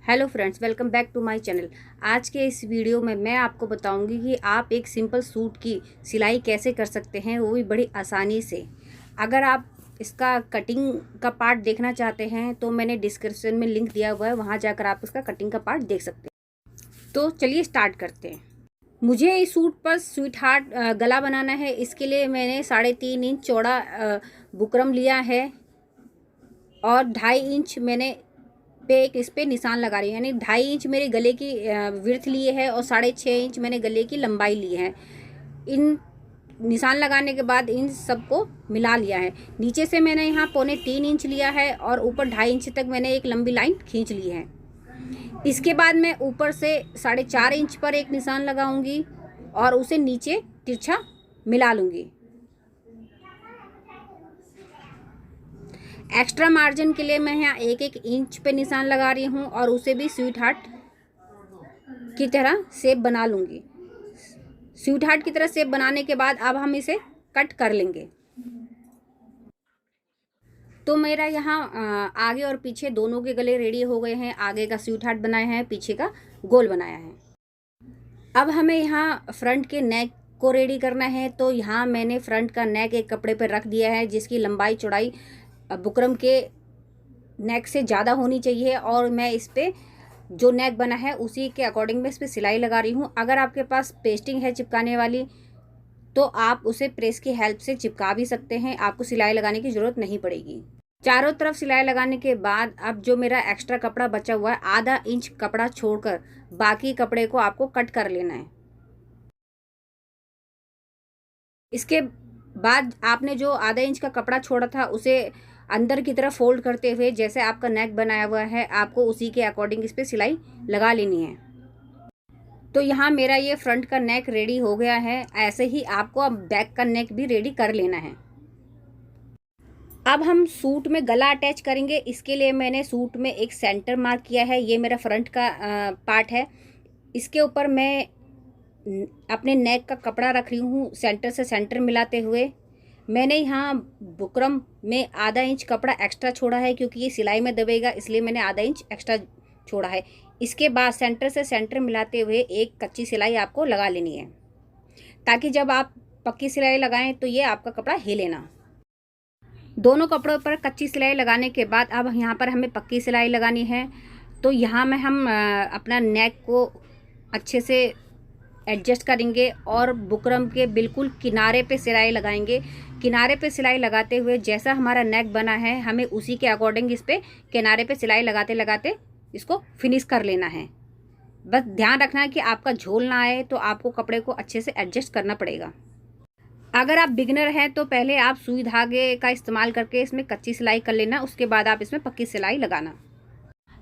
Hello friends, welcome back to my channel. आज के इस वीडियो में मैं आपको बताऊंगी कि आप एक सिंपल सूट की सिलाई कैसे कर सकते हैं, वो भी बड़ी आसानी से। अगर आप इसका कटिंग का पार्ट देखना चाहते हैं तो मैंने डिस्क्रिप्शन में लिंक दिया हुआ है, वहां जाकर आप इसका कटिंग का पार्ट देख सकते हैं। तो चलिए स्टार्ट करते हैं। मुझे इस सूट पर स्वीट हार्ट गला बनाना है। इसके लिए मैंने 3.5 इंच चौड़ा बुकरम लिया है और 2.5 इंच मैंने इस पे निशान लगा रही हूँ, यानी 2.5 इंच मेरे गले की विड्थ लिए है और 6.5 इंच मैंने गले की लंबाई ली है। इन निशान लगाने के बाद इन सबको मिला लिया है। नीचे से मैंने यहाँ 3.25 इंच लिया है और ऊपर 2.5 इंच तक मैंने एक लंबी लाइन खींच ली है। इसके बाद मैं ऊपर से 4.5 इंच पर एक निशान लगाऊंगी और उसे नीचे तिरछा मिला लूँगी। एक्स्ट्रा मार्जिन के लिए मैं यहाँ 1-1 इंच पे निशान लगा रही हूँ और उसे भी स्वीट हार्ट की तरह शेप बना लूँगी। स्वीट हार्ट की तरह शेप बनाने के बाद अब हम इसे कट कर लेंगे। तो मेरा यहाँ आगे और पीछे दोनों के गले रेडी हो गए हैं। आगे का स्वीट हार्ट बनाया है, पीछे का गोल बनाया है। अब हमें यहाँ फ्रंट के नेक को रेडी करना है। तो यहाँ मैंने फ्रंट का नेक एक कपड़े पर रख दिया है, जिसकी लंबाई चौड़ाई बुकरम के नेक से ज़्यादा होनी चाहिए और मैं इस पर जो नेक बना है उसी के अकॉर्डिंग मैं इस पर सिलाई लगा रही हूँ। अगर आपके पास पेस्टिंग है चिपकाने वाली तो आप उसे प्रेस की हेल्प से चिपका भी सकते हैं, आपको सिलाई लगाने की ज़रूरत नहीं पड़ेगी। चारों तरफ सिलाई लगाने के बाद अब जो मेरा एक्स्ट्रा कपड़ा बचा हुआ है, आधा इंच कपड़ा छोड़कर बाकी कपड़े को आपको कट कर लेना है। इसके बाद आपने जो आधा इंच का कपड़ा छोड़ा था उसे अंदर की तरफ फोल्ड करते हुए जैसे आपका नेक बनाया हुआ है, आपको उसी के अकॉर्डिंग इस पर सिलाई लगा लेनी है। तो यहाँ मेरा ये फ्रंट का नेक रेडी हो गया है। ऐसे ही आपको अब बैक का नेक भी रेडी कर लेना है। अब हम सूट में गला अटैच करेंगे। इसके लिए मैंने सूट में एक सेंटर मार्क किया है। ये मेरा फ्रंट का पार्ट है। इसके ऊपर मैं अपने नेक का कपड़ा रख रही हूँ, सेंटर से सेंटर मिलाते हुए। मैंने यहाँ बुकरम में आधा इंच कपड़ा एक्स्ट्रा छोड़ा है, क्योंकि ये सिलाई में दबेगा, इसलिए मैंने आधा इंच एक्स्ट्रा छोड़ा है। इसके बाद सेंटर से सेंटर मिलाते हुए एक कच्ची सिलाई आपको लगा लेनी है, ताकि जब आप पक्की सिलाई लगाएं तो ये आपका कपड़ा हिले ना। दोनों कपड़ों पर कच्ची सिलाई लगाने के बाद अब यहाँ पर हमें पक्की सिलाई लगानी है। तो यहाँ में हम अपना नेक को अच्छे से एडजस्ट करेंगे और बुकरम के बिल्कुल किनारे पे सिलाई लगाएंगे। किनारे पे सिलाई लगाते हुए जैसा हमारा नेक बना है, हमें उसी के अकॉर्डिंग इस पे किनारे पे सिलाई लगाते लगाते इसको फिनिश कर लेना है। बस ध्यान रखना है कि आपका झोल ना आए, तो आपको कपड़े को अच्छे से एडजस्ट करना पड़ेगा। अगर आप बिगिनर हैं तो पहले आप सुई धागे का इस्तेमाल करके इसमें कच्ची सिलाई कर लेना, उसके बाद आप इसमें पक्की सिलाई लगाना,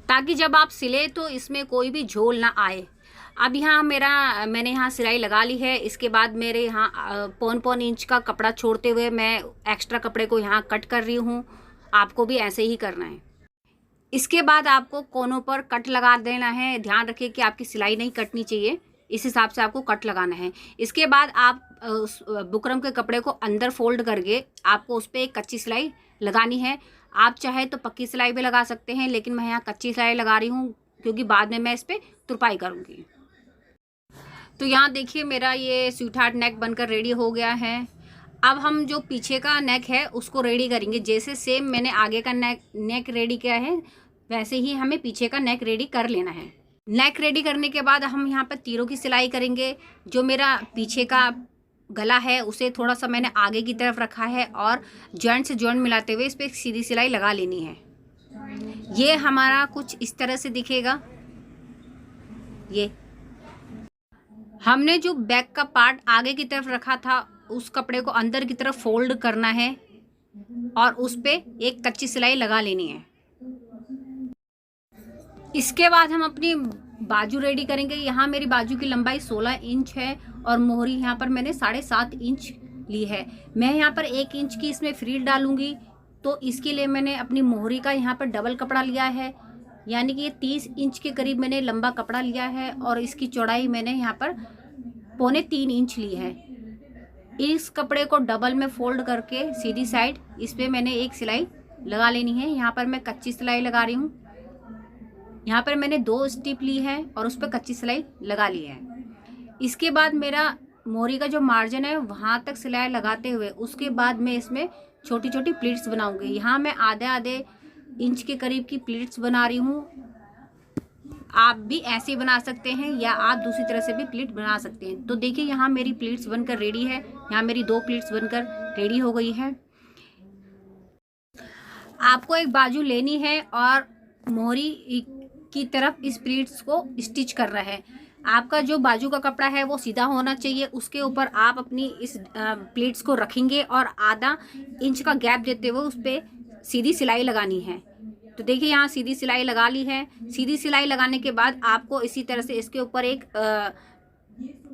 ताकि जब आप सिले तो इसमें कोई भी झोल ना आए। अब यहाँ मैंने यहाँ सिलाई लगा ली है। इसके बाद मेरे यहाँ 1.25 इंच का कपड़ा छोड़ते हुए मैं एक्स्ट्रा कपड़े को यहाँ कट कर रही हूँ। आपको भी ऐसे ही करना है। इसके बाद आपको कोनों पर कट लगा देना है। ध्यान रखिए कि आपकी सिलाई नहीं कटनी चाहिए, इस हिसाब से आपको कट लगाना है। इसके बाद आप उस बुकरम के कपड़े को अंदर फोल्ड करके आपको उस पर एक कच्ची सिलाई लगानी है। आप चाहे तो पक्की सिलाई भी लगा सकते हैं, लेकिन मैं यहाँ कच्ची सिलाई लगा रही हूँ, क्योंकि बाद में मैं इस पर तुरपाई करूँगी। तो यहाँ देखिए मेरा ये स्वीट हार्ट नेक बनकर रेडी हो गया है। अब हम जो पीछे का नेक है उसको रेडी करेंगे। जैसे सेम मैंने आगे का नेक रेडी किया है, वैसे ही हमें पीछे का नेक रेडी कर लेना है। नेक रेडी करने के बाद हम यहाँ पर तीरों की सिलाई करेंगे। जो मेरा पीछे का गला है उसे थोड़ा सा मैंने आगे की तरफ रखा है और जॉइंट से जॉइंट मिलाते हुए इस पर एक सीधी सिलाई लगा लेनी है। ये हमारा कुछ इस तरह से दिखेगा। ये हमने जो बैक का पार्ट आगे की तरफ रखा था उस कपड़े को अंदर की तरफ फोल्ड करना है और उस पे एक कच्ची सिलाई लगा लेनी है। इसके बाद हम अपनी बाजू रेडी करेंगे। यहाँ मेरी बाजू की लंबाई 16 इंच है और मोहरी यहाँ पर मैंने 7.5 इंच ली है। मैं यहाँ पर 1 इंच की इसमें फ्रील डालूंगी, तो इसके लिए मैंने अपनी मोहरी का यहाँ पर डबल कपड़ा लिया है, यानी कि ये 30 इंच के करीब मैंने लंबा कपड़ा लिया है और इसकी चौड़ाई मैंने यहाँ पर 3.25 इंच ली है। इस कपड़े को डबल में फोल्ड करके सीधी साइड इस पर मैंने एक सिलाई लगा लेनी है। यहाँ पर मैं कच्ची सिलाई लगा रही हूँ। यहाँ पर मैंने 2 स्टिप ली है और उस पर कच्ची सिलाई लगा ली है। इसके बाद मेरा मोरी का जो मार्जिन है वहाँ तक सिलाई लगाते हुए उसके बाद मैं इसमें छोटी छोटी प्लीट्स बनाऊंगी। यहाँ मैं आधे आधे इंच के करीब की प्लीट्स बना रही हूँ। आप भी ऐसे ही बना सकते हैं या आप दूसरी तरह से भी प्लीट बना सकते हैं। तो देखिए यहाँ मेरी प्लीट्स बनकर रेडी है। यहाँ मेरी 2 प्लीट्स बनकर रेडी हो गई है। आपको एक बाजू लेनी है और मोहरी की तरफ इस प्लीट्स को स्टिच करना है। आपका जो बाजू का कपड़ा है वो सीधा होना चाहिए। उसके ऊपर आप अपनी इस प्लीट्स को रखेंगे और आधा इंच का गैप देते हुए उस पर सीधी सिलाई लगानी है। तो देखिए यहाँ सीधी सिलाई लगा ली है। सीधी सिलाई लगाने के बाद आपको इसी तरह से इसके ऊपर एक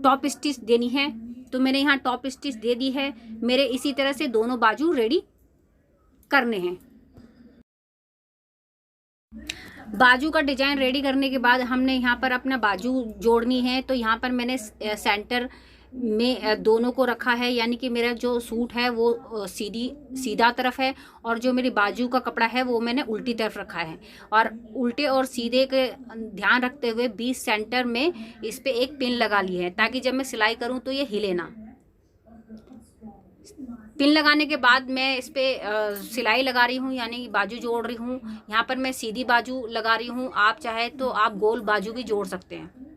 टॉप स्टिच देनी है। तो मैंने यहाँ टॉप स्टिच दे दी है। मेरे इसी तरह से दोनों बाजू रेडी करने हैं। बाजू का डिजाइन रेडी करने के बाद हमने यहाँ पर अपना बाजू जोड़नी है। तो यहाँ पर मैंने सेंटर में दोनों को रखा है, यानी कि मेरा जो सूट है वो सीधा तरफ है और जो मेरी बाजू का कपड़ा है वो मैंने उल्टी तरफ रखा है। और उल्टे और सीधे के ध्यान रखते हुए 20 सेंटर में इस पे एक पिन लगा ली है ताकि जब मैं सिलाई करूँ तो ये हिले ना। पिन लगाने के बाद मैं इस पर सिलाई लगा रही हूँ, यानी बाजू जोड़ रही हूँ। यहाँ पर मैं सीधी बाजू लगा रही हूँ। आप चाहे तो आप गोल बाजू भी जोड़ सकते हैं।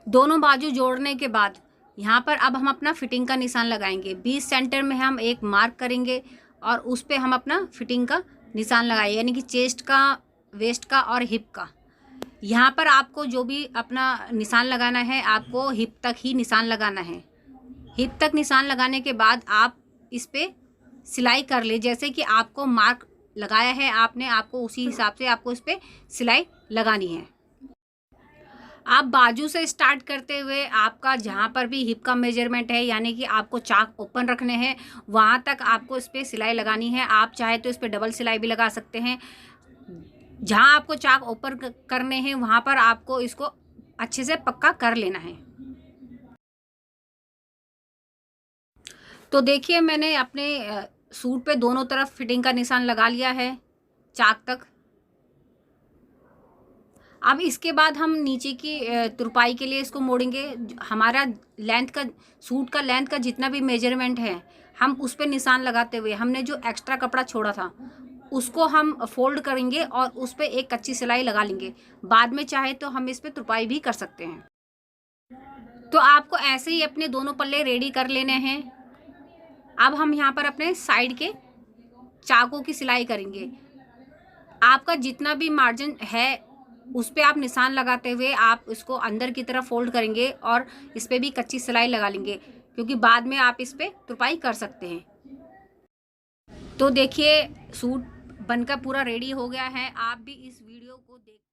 दोनों बाजू जोड़ने के बाद यहाँ पर अब हम अपना फिटिंग का निशान लगाएंगे। 20 सेंटर में हम एक मार्क करेंगे और उस पर हम अपना फिटिंग का निशान लगाएंगे, यानी कि चेस्ट का, वेस्ट का और हिप का। यहाँ पर आपको जो भी अपना निशान लगाना है आपको हिप तक ही निशान लगाना है। हिप तक निशान लगाने के बाद आप इस पे सिलाई कर ले। जैसे कि आपको मार्क लगाया है आपने, आपको उसी हिसाब से आपको इस पे सिलाई लगानी है। आप बाजू से स्टार्ट करते हुए आपका जहाँ पर भी हिप का मेजरमेंट है, यानी कि आपको चाक ओपन रखने हैं, वहाँ तक आपको इस पर सिलाई लगानी है। आप चाहे तो इस पर डबल सिलाई भी लगा सकते हैं। जहाँ आपको चाक ओपन करने हैं वहाँ पर आपको इसको अच्छे से पक्का कर लेना है। तो देखिए मैंने अपने सूट पे दोनों तरफ फिटिंग का निशान लगा लिया है चाक तक। अब इसके बाद हम नीचे की तुरपाई के लिए इसको मोड़ेंगे। हमारा लेंथ का, सूट का लेंथ का जितना भी मेजरमेंट है हम उस पर निशान लगाते हुए हमने जो एक्स्ट्रा कपड़ा छोड़ा था उसको हम फोल्ड करेंगे और उस पर एक कच्ची सिलाई लगा लेंगे। बाद में चाहे तो हम इस पर तुरपाई भी कर सकते हैं। तो आपको ऐसे ही अपने दोनों पल्ले रेडी कर लेने हैं। अब हम यहाँ पर अपने साइड के चाकों की सिलाई करेंगे। आपका जितना भी मार्जिन है उस पे आप निशान लगाते हुए आप इसको अंदर की तरफ फोल्ड करेंगे और इस पे भी कच्ची सिलाई लगा लेंगे, क्योंकि बाद में आप इस पे तुरपाई कर सकते हैं। तो देखिए सूट बनकर पूरा रेडी हो गया है। आप भी इस वीडियो को देख